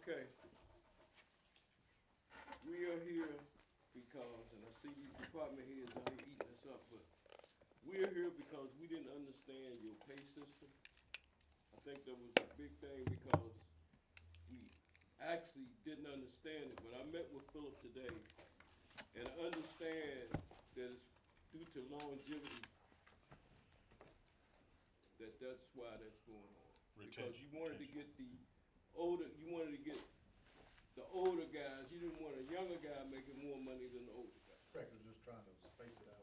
Okay. We are here because, and I see these department heads out here eating us up, but we are here because we didn't understand your pay system. I think that was a big thing because we actually didn't understand it, but I met with Philip today, and I understand that it's due to longevity, that's why that's going on. Because you wanted to get the older guys, you didn't want a younger guy making more money than the older guy. Correct, we're just trying to space it out.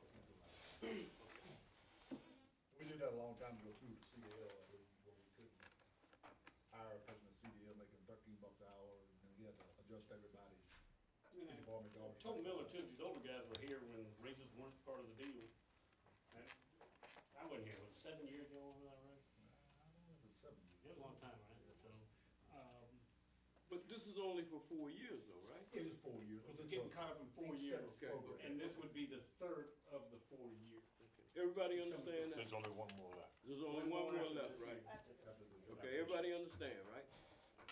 We did that a long time ago too, the CDL, where we couldn't hire a person at CDL making $13 an hour, and we had to adjust everybody's department dollars. Told Miller too, these older guys were here when raises weren't part of the deal. I wasn't here, was it 7 years ago over that road? I don't know if it's 7 years. It was a long time, right? So, But this is only for 4 years though, right? It is 4 years. 'cause it's getting a caught up in 4 step years, program. and this would be the third of the 4 years. Everybody understand that? There's only one more left. There's only one more left, right? After the- Okay, everybody understand, right? I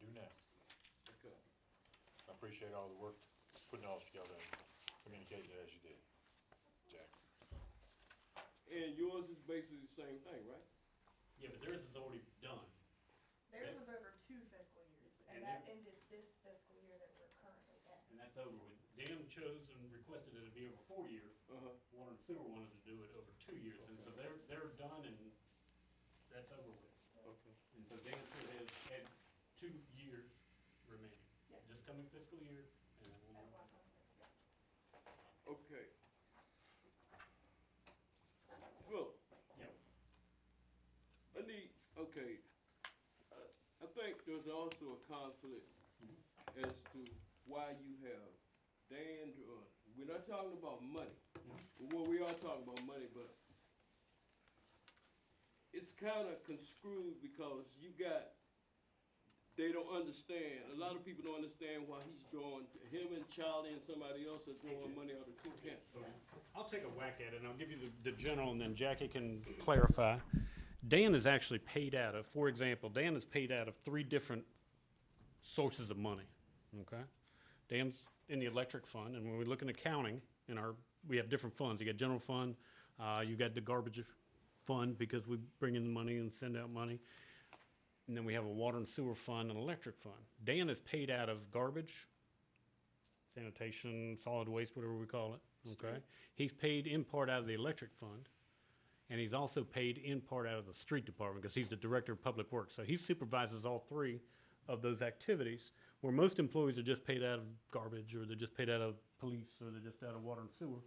do now. Okay. I appreciate all the work, putting all this together and communicating it as you did, Jack. And yours is basically the same thing, right? Yeah, but theirs is already done. Theirs was over 2 fiscal years, And and that then- ended this fiscal year that we're currently in. And that's over with. Dan chose and requested it to be over 4 years. Uh-huh. Water and Sewer wanted to do it over 2 years, and so they're done and that's over with. Okay. And so Dan still has had 2 years remaining. Yes. This coming fiscal year, and then we'll At move on. 126, yeah. Okay. Phil, Yeah. I need, okay, I think there's also a conflict as to why you have Dan, we're not talking about money. Well, we are talking about money, but it's kinda construed because you got, they don't understand, a lot of people don't understand why he's drawing, him and Charlie and somebody else are throwing money out of two camps. I'll take a whack at it, and I'll give you the general, and then Jackie can clarify. Dan is actually paid out of, for example, Dan is paid out of 3 different sources of money, okay? Dan's in the electric fund, and when we look in accounting, we have different funds. You got general fund, you got the garbage fund, because we bring in the money and send out money. And then we have a water and sewer fund and electric fund. Dan is paid out of garbage, sanitation, solid waste, whatever we call it, okay? He's paid in part out of the electric fund, and he's also paid in part out of the street department, because he's the director of public works. So he supervises all 3 of those activities, where most employees are just paid out of garbage, or they're just paid out of police, or they're just out of water and sewer.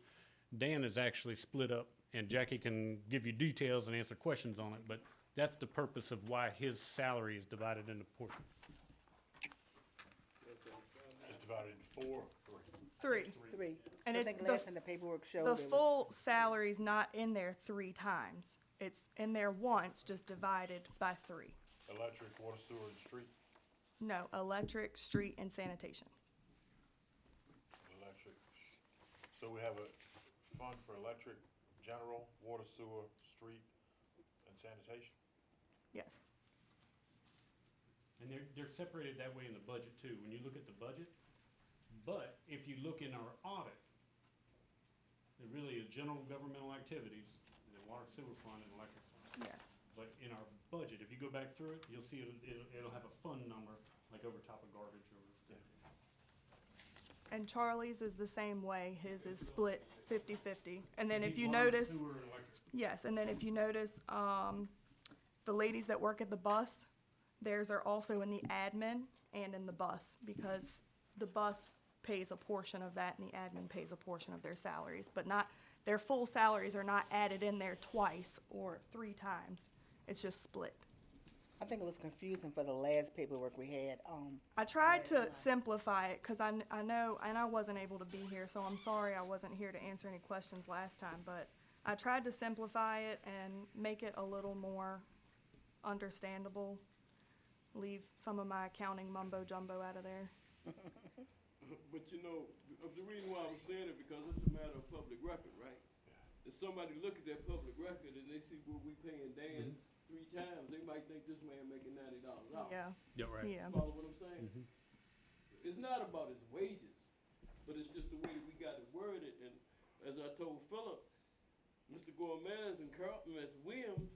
Dan is actually split up, and Jackie can give you details and answer questions on it, but that's the purpose of why his salary is divided into portions. It's divided into 4 or 3. 3. 3. And I it's think the- last in the paperwork showed The it was, full salary's not in there 3 times. It's in there once, just divided by 3. Electric, water, sewer, and street. No, electric, street, and sanitation. Electric. So we have a fund for electric, general, water, sewer, street, and sanitation. Yes. And they're separated that way in the budget too, when you look at the budget. But if you look in our audit, it really is general governmental activities, the water sewer fund and electric fund. Yes. But in our budget, if you go back through it, you'll see it'll have a fund number, like over top of garbage or sanitation. And Charlie's is the same way. His is split 50-50. And then if Need you water, notice, sewer, and electric. yes, and then if you notice, the ladies that work at the bus, theirs are also in the admin and in the bus, because the bus pays a portion of that and the admin pays a portion of their salaries, but not, their full salaries are not added in there twice or 3 times. It's just split. I think it was confusing for the last paperwork we had. I tried to simplify it, because I know, and I wasn't able to be here, so I'm sorry I wasn't here to answer any questions last time, but I tried to simplify it and make it a little more understandable. Leave some of my accounting mumbo jumbo out of there. But you know, the reason why I was saying it, because it's a matter of public record, right? If somebody look at that public record and they see what we paying Dan, 3 times, they might think this man making $90 an hour. Yeah, Yeah, right. yeah. Follow what I'm saying? Mhm. It's not about his wages, but it's just the way that we got it worded, and as I told Philip, Mr. Gomez and Ms. Williams,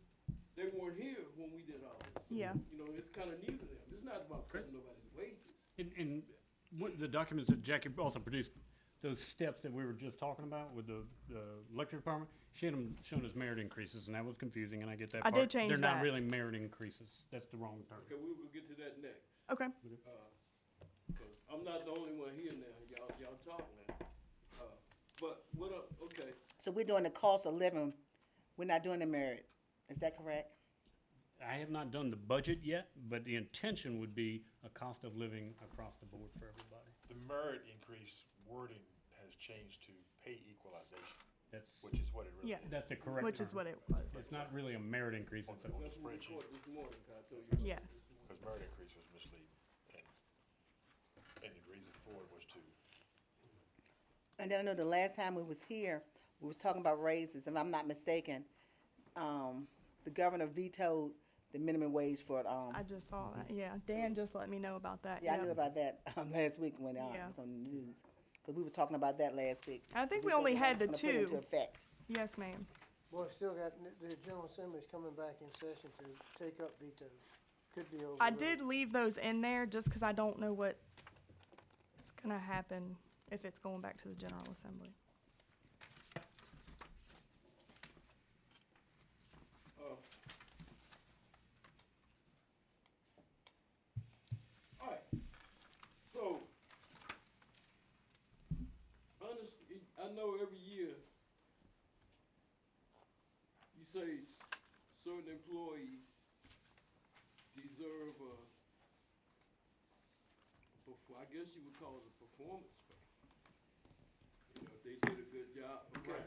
they weren't here when we did all this. So, Yeah. you know, it's kinda new to them. It's not about cutting nobody's wages. And what the documents that Jackie also produced, those steps that we were just talking about with the electric department, she had them shown as merit increases, and that was confusing, and I get that I part. did change They're not that. really merit increases. That's the wrong term. Okay, we will get to that next. Okay. 'Cause I'm not the only one here now. Y'all talk now. But what up, okay. So we're doing the cost of living, we're not doing the merit, is that correct? I have not done the budget yet, but the intention would be a cost of living across the board for everybody. The merit increase wording has changed to pay equalization, That's, which is what it really Yeah. is. that's the correct Which is term. what it was. It's not really a merit increase, it's a, On the That's what we spreadsheet, caught this morning, 'cause I told you. Yes. because merit increase was misleading. And the reason for it was to, And then I know the last time we was here, we was talking about raises, if I'm not mistaken. The governor vetoed the minimum wage for, I just saw that, yeah. Dan just let me know about that, yeah, I knew yeah. about that, last week when, it Yeah. was on the news. Cause we was talking about that last week. I think we Because only it had was the gonna put into two. effect. Yes, ma'am. Well, it's still got, the General Assembly's coming back in session to take up vetoes. Could be overruled. I did leave those in there just because I don't know what is gonna happen if it's going back to the General Assembly. Alright, so, I know every year, you say certain employees deserve I guess you would call it a performance pay. You know, if they did a good job, okay.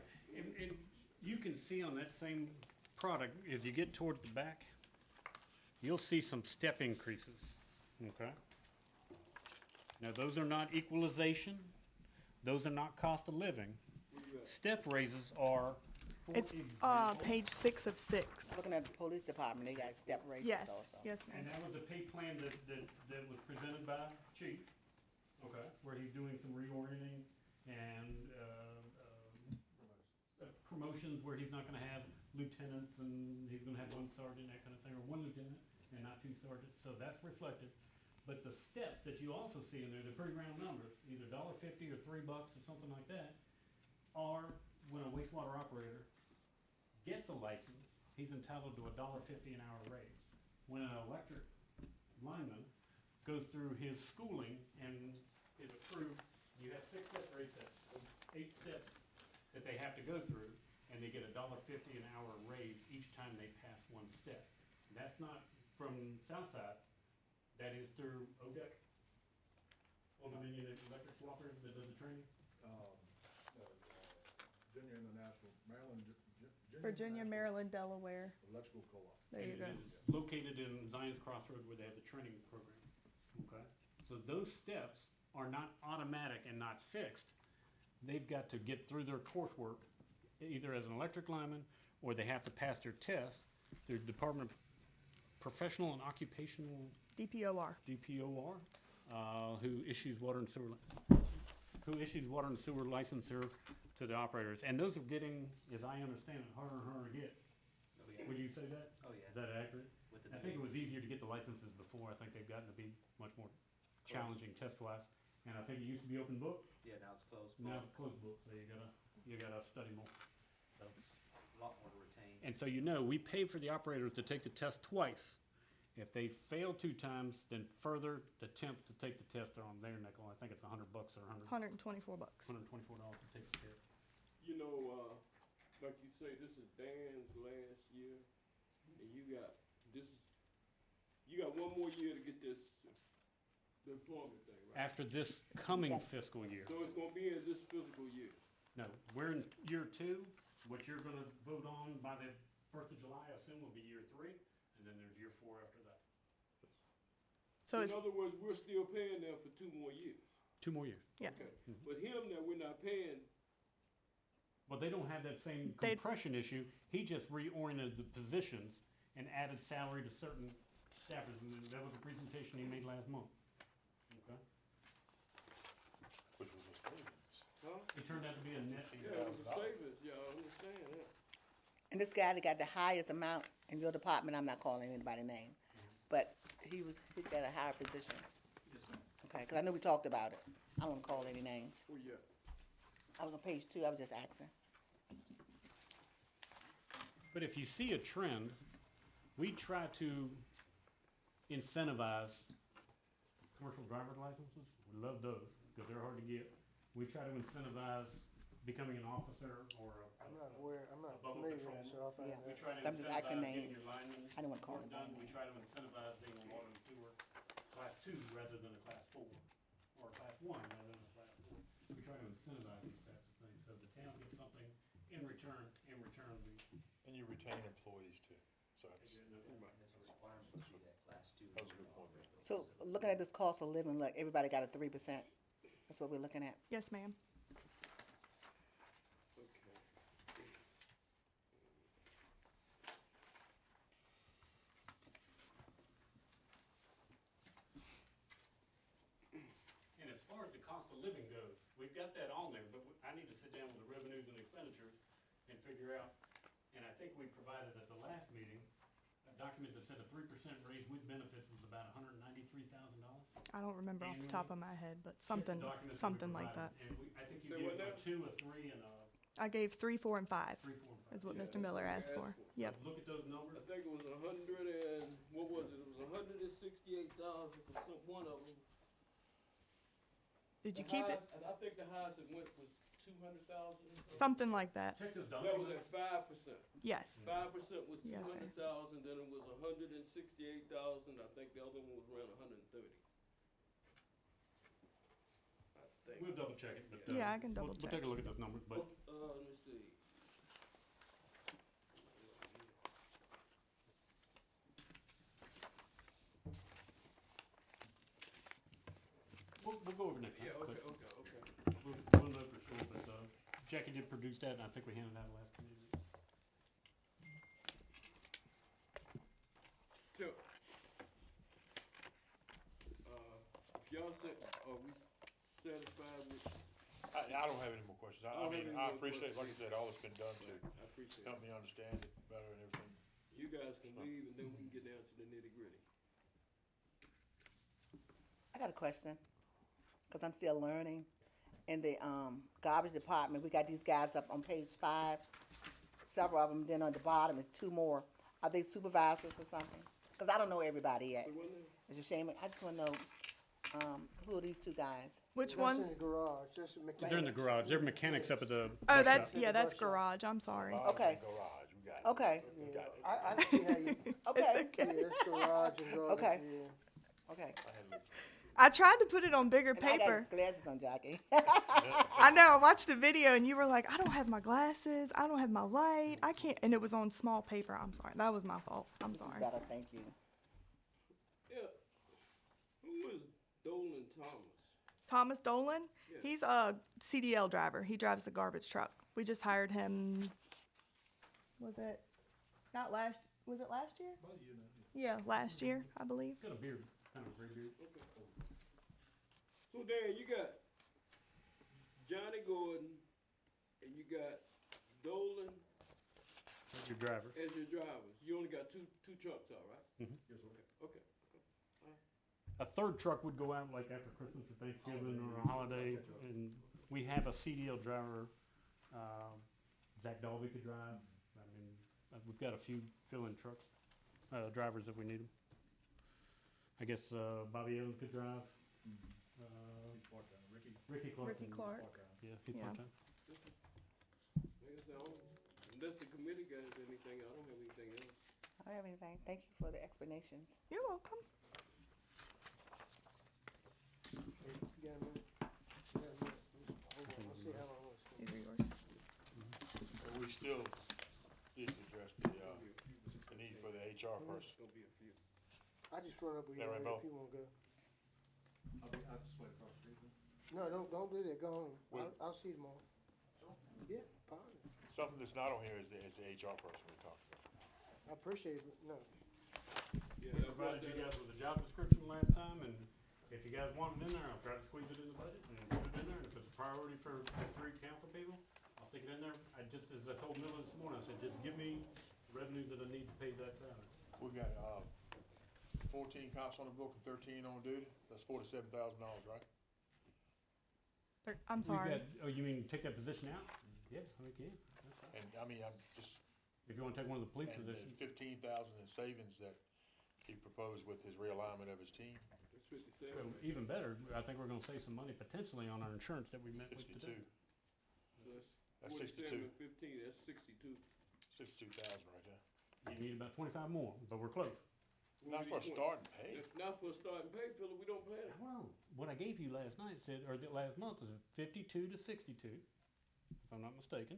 and you can see on that same product, if you get toward the back, you'll see some step increases, okay? Now, those are not equalization, those are not cost of living. Where you at? Step raises are, for It's, example, page 6 of 6. Looking at the police department, they got step raises Yes, also. yes, and ma'am. that was a pay plan that was presented by Chief, okay, where he's doing some reorienting and, promotions where he's not gonna have lieutenants and he's gonna have one sergeant, that kind of thing, or one lieutenant and not 2 sergeants, so that's reflected. But the steps that you also see in there, they're pretty round numbers, either $1.50 or $3 or something like that, are when a wastewater operator gets a license, he's entitled to a $1.50 an hour raise. When an electric lineman goes through his schooling and is approved, you have 6 steps or 8 steps, 8 steps that they have to go through, and they get a $1.50 an hour raise each time they pass 1 step. And that's not from Southside, that is through ODEC, Old Dominion Electric Cooperative that does the training. Virginia International, Maryland, Virginia, International Maryland, Delaware. Electrical Co-op. There you go. And it is located in Zion's Crossroad where they have the training program, okay? So those steps are not automatic and not fixed. They've got to get through their coursework, either as an electric lineman, or they have to pass their test through Department of Professional and Occupational, DPOR. DPOR, who issues water and sewer licensure to the operators. And those are getting, as I understand it, harder and harder to get. Oh, yeah. Would you say that? Oh, yeah. Is that accurate? With the I think it was easier to get the licenses before. I think they've gotten to be much more challenging test-wise. And I think it used to be open book, Yeah, now it's closed. now it's closed book, so you gotta study more. So it's a lot more to retain. And so you know, we pay for the operators to take the test twice. If they fail 2 times, then further attempt to take the test are on their nickel. I think it's $100 or $124. $124 to take the test. You know, like you say, this is Dan's last year, and you got 1 more year to get this, the employment thing, right? After this coming Yes. fiscal year. So it's gonna be in this fiscal year. No, we're in year 2. What you're gonna vote on by the 1st of July, I assume, will be year 3, and then there's year 4 after that. So it's, In other words, we're still paying them for 2 more years. 2 more years. yes. Okay. But him that we're not paying, Well, they don't have that same They- compression issue. He just reoriented the positions, and added salary to certain staffers, and that was the presentation he made last month. Okay? Which was a savings. Huh? It turned out to be a net. Yeah, it was a savings, y'all understand that. And this guy that got the highest amount in your department, I'm not calling anybody's name, but he got a higher position. Okay, because I know we talked about it. I don't want to call any names. Where you at? I was on page 2, I was just asking. But if you see a trend, we try to incentivize commercial driver's licenses. We love those because they're hard to get. We try to incentivize becoming an officer or I'm not aware, I'm not Bubble familiar with that, patrolman. so I'll find Yeah. we out. try to So I'm just asking incentivize getting names. your lineman I didn't want to call work anybody done. We names. try to incentivize being a water and sewer class 2 rather than a class 4, or a class 1 rather than a class 4. We try to incentivize these types of things so the town gets something in return. And you retain employees too. So that's, And there's a requirement to be that class 2. that was a good point. So looking at this cost of living, look, everybody got a 3%. That's what we're looking at. Yes, ma'am. Okay. And as far as the cost of living goes, we've got that on there, but I need to sit down with the revenues and expenditures and figure out, and I think we provided at the last meeting, a document that said a 3% raise with benefits was about $193,000. I don't remember off the top of my head, but something like that. And I think you Say what gave a now? 2, a 3, and a I gave 3, 4, and 5 3, 4, and 5. is what Yeah, Mr. that's Miller what we asked for. asked for. Yep. Look at those numbers. I think it was 100 and, what was it? It was 168,000 for some, one of them. Did you keep it? I think the highest it went was 200,000. Something like that. Check those That was documents. at 5%. Yes. 5% was Yes, sir. 200,000, then it was 168,000. I think the other one was around 130. I think. We'll double check it, but. Yeah, I can double We'll check. take a look at those numbers, but Let me see. we'll go over next time. Yeah, but okay. We'll know for sure, but, Jackie did produce that, and I think we handed out last meeting. Tip. Y'all said, are we satisfied with, I don't have any more questions. I I don't mean, have any I more appreciate, like I questions. said, all that's been done to I appreciate help it. me understand it better and everything. You guys can leave and then we can get down to the nitty gritty. I got a question, because I'm still learning. In the garbage department, we got these guys up on page 5, several of them, then on the bottom is 2 more. Are they supervisors or something? Because I don't know everybody yet. So what now? It's a shame, I just want to know, who are these 2 guys? Which That's ones? in the garage, that's a mechanic. They're in the garage. They're mechanics up at the. Oh, bus that's, shop. yeah, that's Bus shop. garage. I'm sorry. Garage Okay. and Garage, we got it. Okay, We Yeah, got it. I see how you, okay, yeah, it's garage and garbage, Okay. yeah. okay. I had a little- I tried to put it on bigger And I paper. got glasses on, Jackie. I know. I watched the video and you were like, I don't have my glasses. I don't have my light. I can't. And it was on small paper. I'm sorry. That was my fault. I'm This is sorry. better, thank you. Yeah. Who is Dolan Thomas? Thomas Dolan. Yeah. He's a CDL driver. He drives the garbage truck. We just hired him. Was it not last? Was it last year? Yeah, last year, I believe. Got a beard, kind of a gray beard. Okay. So Dan, you got Johnny Gordon and you got Dolan That's your driver. as your drivers. You only got two trucks, all right? Mhm. Yes, sir. Okay. A third truck would go out like after Christmas or Thanksgiving or a holiday, and we have a CDL driver. Zach Dalby could drive. I mean, we've got a few fill-in trucks, drivers if we need them. I guess Bobby Evans could drive. He's part-time. Ricky Clark. Ricky can- Clark. Part-time. Yeah, he's Yeah. part-time. Like I said, unless the committee got anything, I don't have anything else. I don't have anything. Thank you for the explanations. You're welcome. Hey, you got a minute? You got a minute? Hold on, let's see how long it's going. These are yours. And we still need to address the need for the HR person. It's gonna be a few. I just run up with you Yeah, later Rainbow. if you wanna go. I'll just wait across the street. No, don't do that, go home. Wait. I'll see you tomorrow. Yeah, positive. Something that's not on here is the HR person we talked about. I appreciate it, no. Yeah, We that's provided what you that- guys with a job description last time, and if you guys want it in there, I'll try to squeeze it in the budget and put it in there. And if it's a priority for the 3 council people, I'll stick it in there. I just, as I told Miller this morning, I said, just give me the revenue that I need to pay that salary. We got, 14 cops on the book and 13 on duty, that's $47,000, right? I'm sorry. Oh, you mean take that position out? Yes, we can. That's fine. And, I mean, I'm just, If you wanna take one of the police and the positions. 15,000 in savings that he proposed with his realignment of his team, It's 57. Well, even better, I think we're gonna save some money potentially on our insurance that we met with 62, today. So that's 47 62, and 15, that's 62. 62,000 right there. You need about 25 more, but we're close. Not for a starting pay. That's not for a starting pay, Philip, we don't pay that. Well, what I gave you last night said, or last month was 52 to 62, if I'm not mistaken.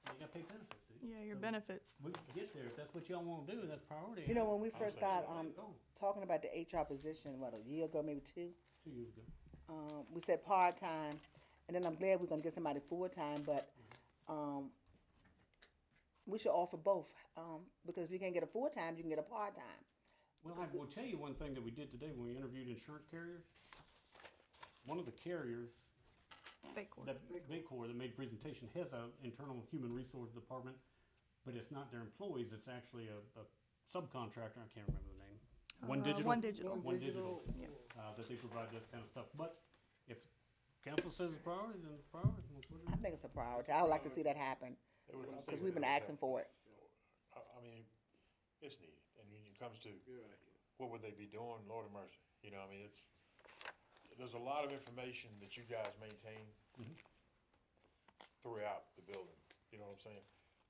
You gotta pay benefits, dude. Yeah, your So benefits. We can get there if that's what y'all wanna do, and that's priority. You know, when we I'll first say started, Go, talking about the HR position, what, a year ago, maybe 2? 2 years ago. We said part-time, and then I'm glad we're gonna get somebody full-time, but, we should offer both, because if you can't get a full-time, you can get a part-time. Well, I will tell you one thing that we did today when we interviewed insurance carriers. One of the carriers, Bakeward. that Baycor that made a presentation, has an internal human resource department, but it's not their employees, it's actually a subcontractor, I can't remember the name. One Digital. One Digital. One Digital. Yeah. That they provide that kind of stuff. But if council says it's priority, then it's priority. We'll put it I in. think it's a priority. I would like to see that happen, It would- I think because it we've been would asking help. for it. I mean, it's needed, and when it comes to You're right. what would they be doing, Lord of mercy, you know, I mean, there's a lot of information that you guys maintain throughout the building, you know what I'm saying?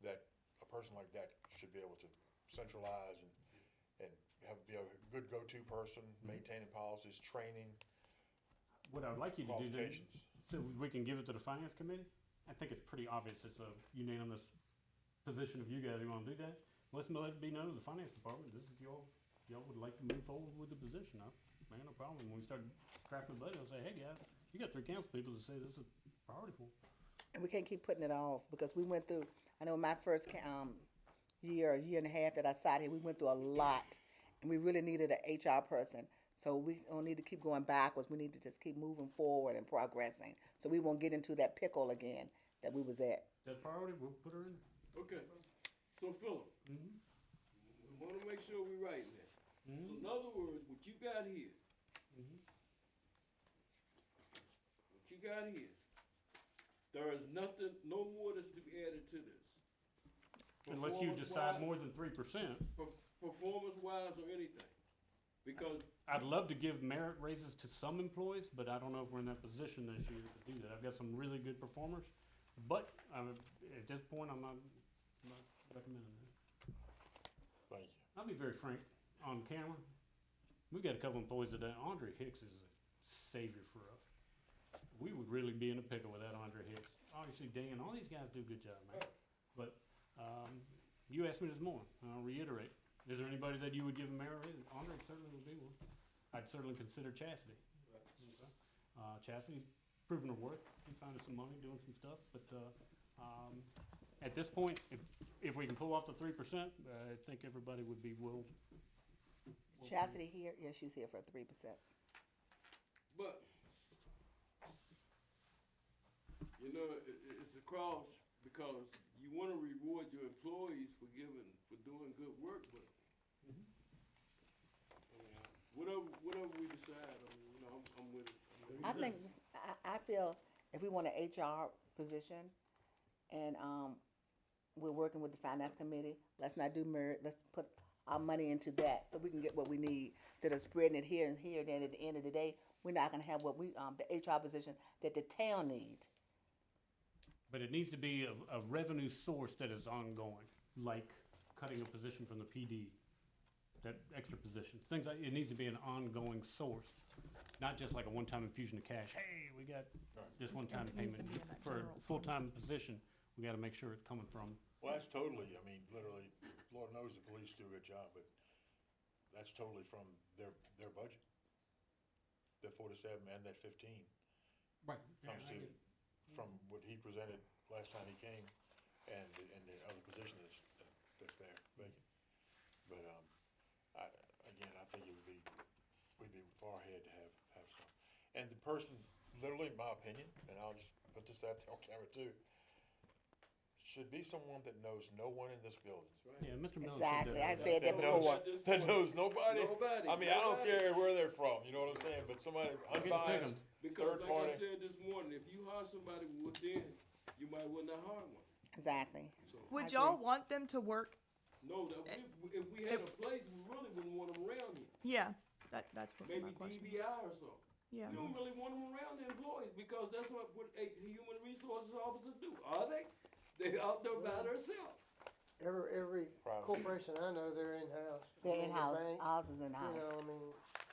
That a person like that should be able to centralize and be a good go-to person, maintaining policies, training, What I would like you to do then, qualifications. so we can give it to the finance committee. I think it's pretty obvious it's a unanimous position of you guys who wanna do that. Let's let it be known to the finance department, this is y'all would like to move forward with the position. Man, no problem. When we start crafting the budget, I'll say, hey guys, you got 3 council people that say this is a priority for 'em. And we can't keep putting it off, because we went through, I know my first, year and a half that I sat here, we went through a lot, and we really needed an HR person. So we don't need to keep going backwards, we need to just keep moving forward and progressing, so we won't get into that pickle again that we was at. That's priority, we'll put her in. Okay, so Philip, we wanna make sure we right now. So in other words, what you got here, there is nothing, no more that's to be added to this. Unless you decide Performance-wise- more than 3%. Performance-wise or anything, because I'd love to give merit raises to some employees, but I don't know if we're in that position this year to do that. I've got some really good performers, but at this point, I'm not recommending that. Thank you. I'll be very frank on camera. We've got a couple employees today. Andre Hicks is a savior for us. We would really be in a pickle without Andre Hicks. Obviously, Dan, all these guys do a good job, man. But you asked me this morning, and I'll reiterate. Is there anybody that you would give a merit raise? Andre certainly would be one. I'd certainly consider Chastity. Okay. Chastity's proven her worth. She's finding some money, doing some stuff, but at this point, if we can pull off the 3%, I think everybody would be will. Chastity here, yeah, she's here for 3%. But, you know, it's a cross because you want to reward your employees for doing good work, but whatever we decide, I mean, you know, I'm with it. I think, I feel if we want an HR position and, we're working with the finance committee, let's not do merit, let's put our money into that so we can get what we need. Instead of spreading it here and here, then at the end of the day, we're not gonna have what we, the HR position that the town need. But it needs to be a revenue source that is ongoing, like cutting a position from the PD, that extra position. Things like, it needs to be an ongoing source, not just like a one-time infusion of cash. Hey, we got this one-time It needs to payment. be in that For a general fund. full-time position, we gotta make sure it's coming from. Well, that's totally, I mean, literally, Lord knows the police do a good job, but that's totally from their budget. The 47 and that 15 Right. comes to, from what he presented last time he came and the other position that's there vacant. but, again, I think we'd be far ahead to have some. And the person, literally, in my opinion, and I'll just put this out there on camera too, should be someone that knows no one in this building. Yeah, Mr. Miller. Exactly, I said that That knows, before. that knows nobody. Nobody, I mean, I don't nobody. care where they're from, you know what I'm saying, but somebody unbiased, Because third like I party. said this morning, if you hire somebody within, you might want to hire one. Exactly. So, Would I y'all agree. want them to work? no, that if we had a place, we really wouldn't want them around here. Yeah, that's what Maybe my question. DBI or something. Yeah. You don't really want them around the employees because that's what a human resources officers do. Are they? They out there by themselves. Every Private. corporation I know, they're in-house. They're The in-house, bank, ours is You in-house. know, I mean,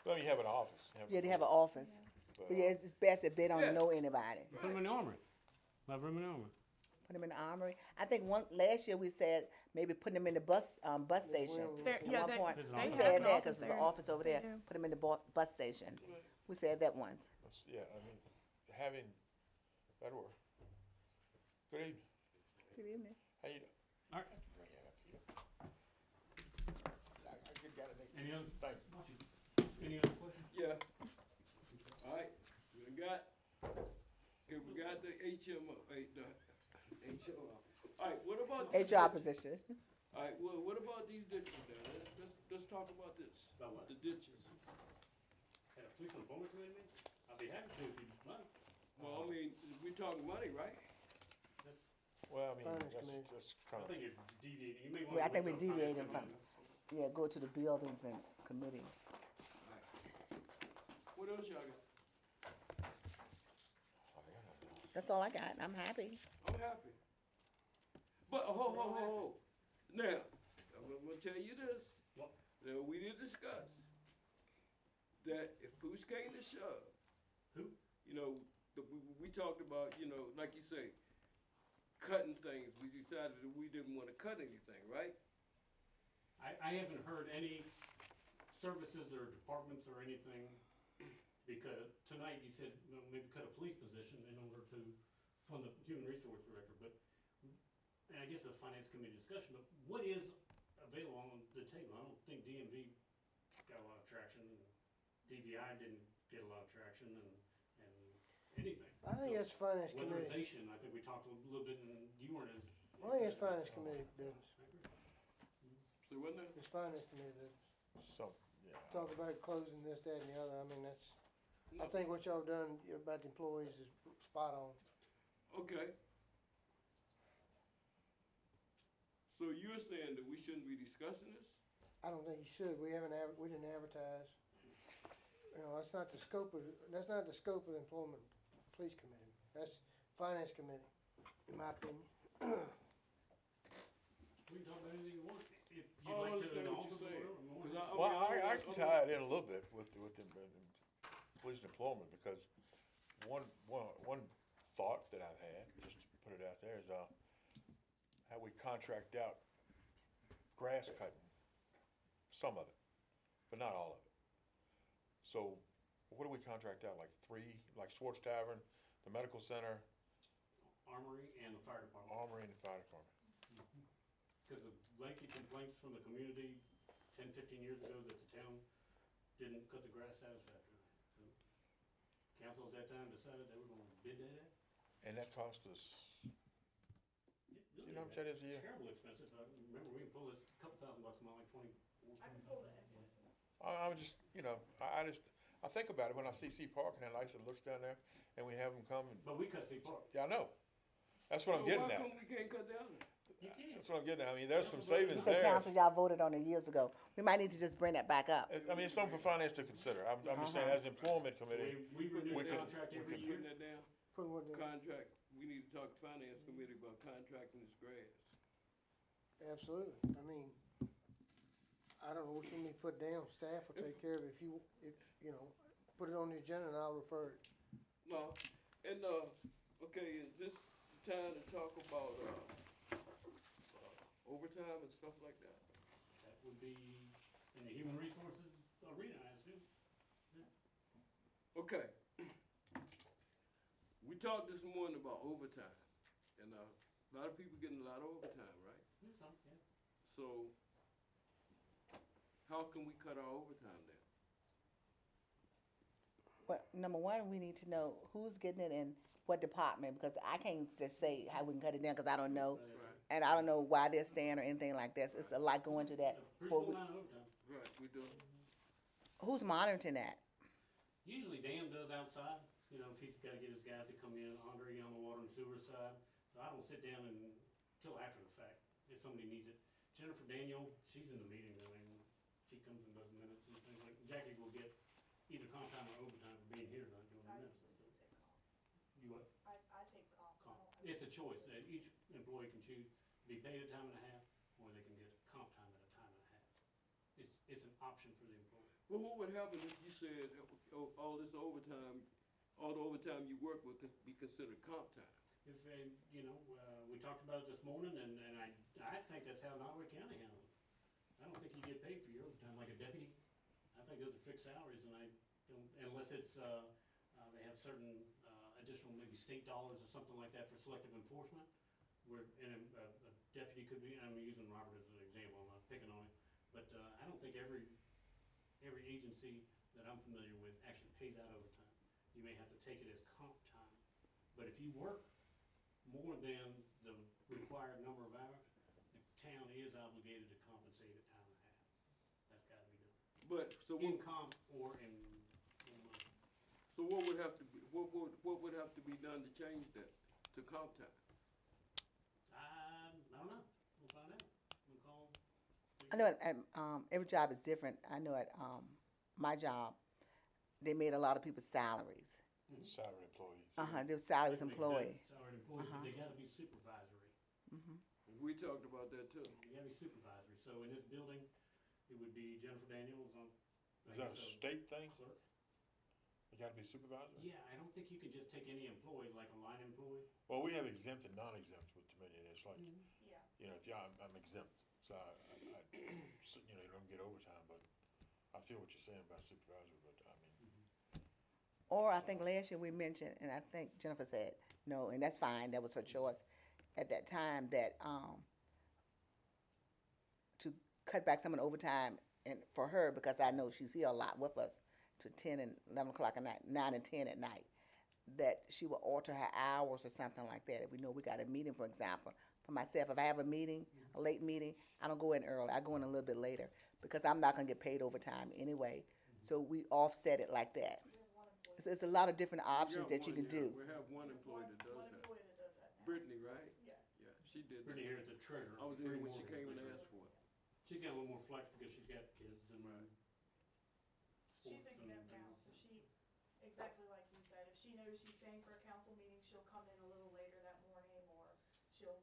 Well, you have an office. Yeah, they have an office. But yeah, it's best if they don't Yeah. know anybody. Put them in the armory. Have room in the armory. Put them in the armory. I think last year we said maybe put them in the bus station. They're, At yeah, one they, point, There's an they we office. have said an that office because there's an there. office over there. Yeah. Put them in the bus station. We said that once. Yeah, I mean, having, that'd work. Good evening. Good evening. How you doing? All right. Any other, Thanks. any other questions? Yeah. All right. We got the HMO, the HMO. All right. What about HR position. All right. Well, what about these ditches down there? Let's talk about this. About what? The ditches. Had a police informant committee meeting? I'll be happy to if you want. Well, I mean, we talking money, right? Well, I mean, Finance that's committee. just I kind of, think you're deviating, you may want to. Yeah, I think we're deviating from, yeah, go to the buildings and committee. What else y'all got? That's all I got. I'm happy. I'm happy. But ho. Now, I'm gonna tell you this. What? Now, we did discuss that if push came to shove. Who? You know, we talked about, you know, like you say, cutting things. We decided that we didn't wanna cut anything, right? I haven't heard any services or departments or anything, because tonight you said, you know, maybe cut a police position in order to fund the human resource director, but, and I guess a finance committee discussion, but what is available on the table? I don't think DMV got a lot of traction, and DBI didn't get a lot of traction, and anything. I think So, it's finance committee. weatherization, I think we talked a little bit, and you weren't as. I think it's finance committee business. So wasn't it? It's finance committee business. so, yeah. Talk about closing this, that, and the other. I mean, I think what y'all done about the employees is spot on. Okay. So you're saying that we shouldn't be discussing this? I don't think you should. We didn't advertise. You know, that's not the scope of the employment police committee. That's finance committee, in my opinion. We can talk about anything you want, if you'd I don't like to, understand in what you're office or saying. whatever. more 'Cause than- Well, mean, I can tie it in a little bit with the police deployment, because one thought that I've had, just to put it out there, is, how we contract out grass cutting, some of it, but not all of it. So, what do we contract out, like Schwartz Tavern, the medical center, Armory and the fire department. armory, and the fire department? Because of lengthy complaints from the community 10, 15 years ago that the town didn't cut the grass satisfactorily. So, council at that time decided they were gonna bid that out. And that cost us, It you really know how much that is a year? Terribly expensive. I remember we can pull this couple $1,000 a month, like 24. I was just, you know, I think about it when I see Parking and Lights that looks down there, and we have them come and, But we cut Sea Park. yeah, I know. That's what I'm So getting why at. come we can't cut down there? You can't. That's what I'm getting at. I mean, there's some You savings said there. council, y'all voted on it years ago. We might need to just bring that back up. I mean, it's something for finance to consider. I'm just saying, as employment committee, We renew we the could- contract we every could- year. Putting that down, Put what the, contract, we need to talk to finance committee about contracting this grass. absolutely. I mean, I don't know what you need to put down. Staff will take care of it. If, you know, put it on the agenda and I'll refer it. No, and, okay, is this the time to talk about, overtime and stuff like that? That would be in the human resources arena, I assume. Okay. We talked this morning about overtime, and, a lot of people getting a lot of overtime, right? Yes, yeah. So, how can we cut our overtime down? Well, number one, we need to know who's getting it and what department, because I can't just say how we can cut it down, because I don't know. Right, And I don't know why they're staying or anything like that. It's a lot going to that. Pretty before full we- amount of overtime. right, we do. Who's monitoring that? Usually Dan does outside, you know, if he's gotta get his guys to come in, Andre on the water and sewer side. So I don't sit down until after the fact, if somebody needs it. Jennifer Daniel, she's in the meeting, I mean, she comes and does minutes and things like, Jackie will get either comp time or overtime for being here, not doing the minutes. You what? I take comp. Comp. It's a choice, each employee can choose to be paid a time and a half, or they can get comp time at a time and a half. It's an option for the employee. Well, what would happen if you said, all this overtime, all the overtime you work would be considered comp time? If, you know, we talked about it this morning, and I think that's how Nottaway County handles it. I don't think you get paid for your overtime like a deputy. I think those are fixed salaries, and I don't, unless it's, they have certain, additional maybe state dollars or something like that for selective enforcement, where, and a deputy could be, I'm using Robert as an example, I'm not picking on him, but, I don't think every agency that I'm familiar with actually pays out overtime. You may have to take it as comp time, but if you work more than the required number of hours, the town is obligated to compensate at time and a half. That's gotta be done. But, so In what, comp or in money. so what would have to be, what would have to be done to change that to comp time? I don't know, we'll find out, we'll call. I know at, every job is different. I know at, my job, they made a lot of people's salaries. Salary employees. Their salaries Exempt employee. Salaried employees, but they gotta be supervisory. We talked about that too. You gotta be supervisory, so in this building, it would be Jennifer Daniels on. Is that a state thing? Clerk. You gotta be supervisor? Yeah, I don't think you can just take any employee, like a line employee. Well, we have exempt and non-exempt with Dominion. It's like, Yeah. you know, if I'm exempt, so so, you know, you don't get overtime, but I feel what you're saying about supervisor, but I mean, Or I think last year we mentioned, and I think Jennifer said, no, and that's fine, that was her choice at that time, that, to cut back some of the overtime and for her, because I know she's here a lot with us, to 10 and 11 o'clock at night, 9 and 10 at night, that she will alter her hours or something like that. If we know we got a meeting, for example, for myself, if I have a meeting, a late meeting, I don't go in early, I go in a little bit later, because I'm not gonna get paid overtime anyway, so we offset it like that. It's a lot of different options that you can do. We have one employee that does One that. employee that does that now. Brittany, right? Yes. Yeah, she did Brittany that. here at the treasurer. I was in here when she Brittany came and Morgan, asked for it. She's got a little more flex because she's got kids and. Right. She's sports exempt and- now, so she, exactly like you said, if she knows she's staying for a council meeting, she'll come in a little later that morning, or she'll,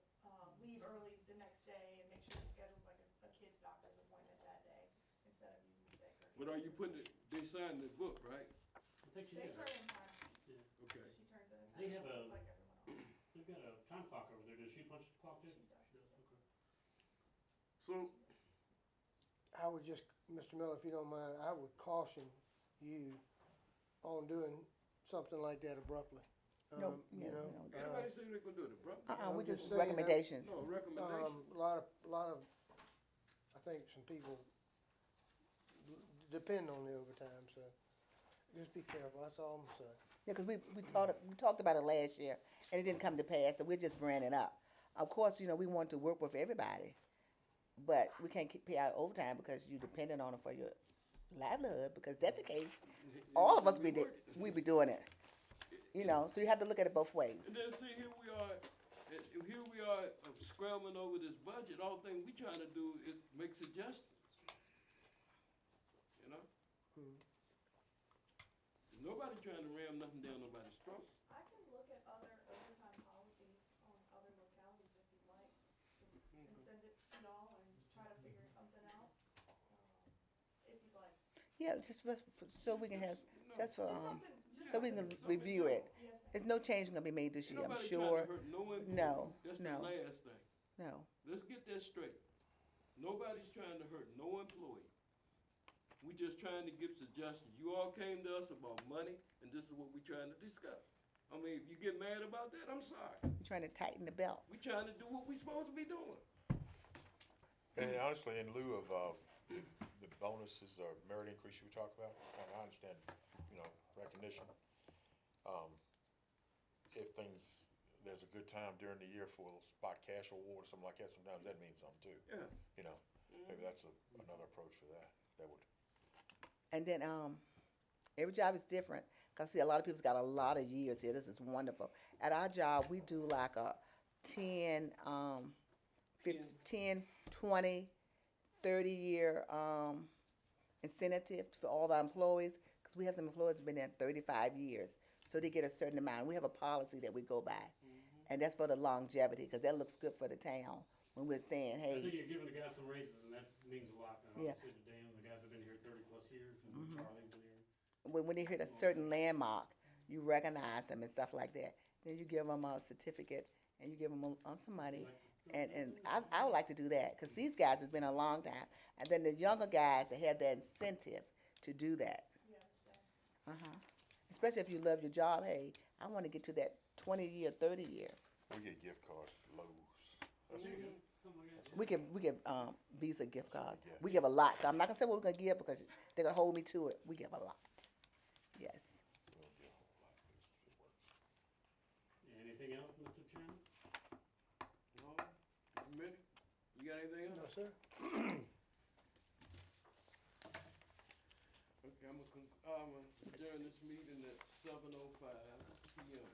leave early the next day and make sure she schedules like a kid's doctor's appointment that day, instead of using sick or. But are you putting it, they signed the book, right? I think she They has, turn in time sheets. Yeah. Okay. She turns in a They time sheet have just a- like everyone else. they've got a time clock over there. Does she punch the clock too? She does. Okay. So, I would just, Mr. Miller, if you don't mind, I would caution you on doing something like that abruptly. No, You yeah, know, no. everybody say they're gonna do it abruptly. We I'm just just saying that- recommendations. No, recommendation. a lot of, I think some people depend on the overtime, so just be careful, that's all I'm saying. Yeah, because we talked about it last year, and it didn't come to pass, so we're just bringing it up. Of course, we want to work with everybody, but we can't pay out overtime because you're dependent on it for your livelihood, because that's the case. All of us we be doing it, so you have to look at it both ways. And then see, here we are scrambling over this budget. All thing we trying to do is make suggestions. You know? Nobody trying to ram nothing down nobody's throat. I can look at other overtime policies on other localities if you'd like, and send it to y'all and try to figure something out, if you'd like. Yeah, so we can have, just for, Just something, just so we can Something review it. yes, ma'am. There's no change gonna be made this year, I'm Nobody sure. trying to hurt no employee. No, That's no. the last thing. No, Let's get that straight. Nobody's trying to hurt no employee. We just trying to give suggestions. You all came to us about money, and this is what we trying to discuss. I mean, if you get mad about that, I'm sorry. trying to tighten the belt. We trying to do what we supposed to be doing. and honestly, in lieu of, the bonuses or merit increase you talk about, and I understand, recognition. If there's a good time during the year for a spot cash award or something like that, sometimes that means something too. Yeah. Maybe that's another approach for that. That would, And then, every job is different. Cause see, a lot of people's got a lot of years here. This is wonderful. At our job, we do like a 10, 10, 20, 30-year, incentive for all our employees. Cause we have some employees who've been there 35 years. So they get a certain amount. We have a policy that we go by. And that's for the longevity, cause that looks good for the town when we're saying, I think hey, you're giving the guys some raises, and that means a lot. And Yeah. obviously to Dan, the guys have been here 30-plus years, and Charlie's been here. when they hit a certain landmark, you recognize them and stuff like that. Then you give them a certificate and you give them some money. And I would like to do that because these guys has been a long time. And then the younger guys that have that incentive to do that. Especially if you love your job. Hey, I want to get to that 20-year, 30-year. we get gift cards to Lowe's. There you go. Something like that. We give Visa gift cards. Yeah. We give a lot. So I'm not gonna say what we're gonna give because they're gonna hold me to it. We give a lot. Yes. We don't get a whole lot, but it works. Anything else, Mr. Chairman? No, Minnie, you got anything else? No, sir. Okay, I'm gonna adjourn this meeting at 7:05 PM.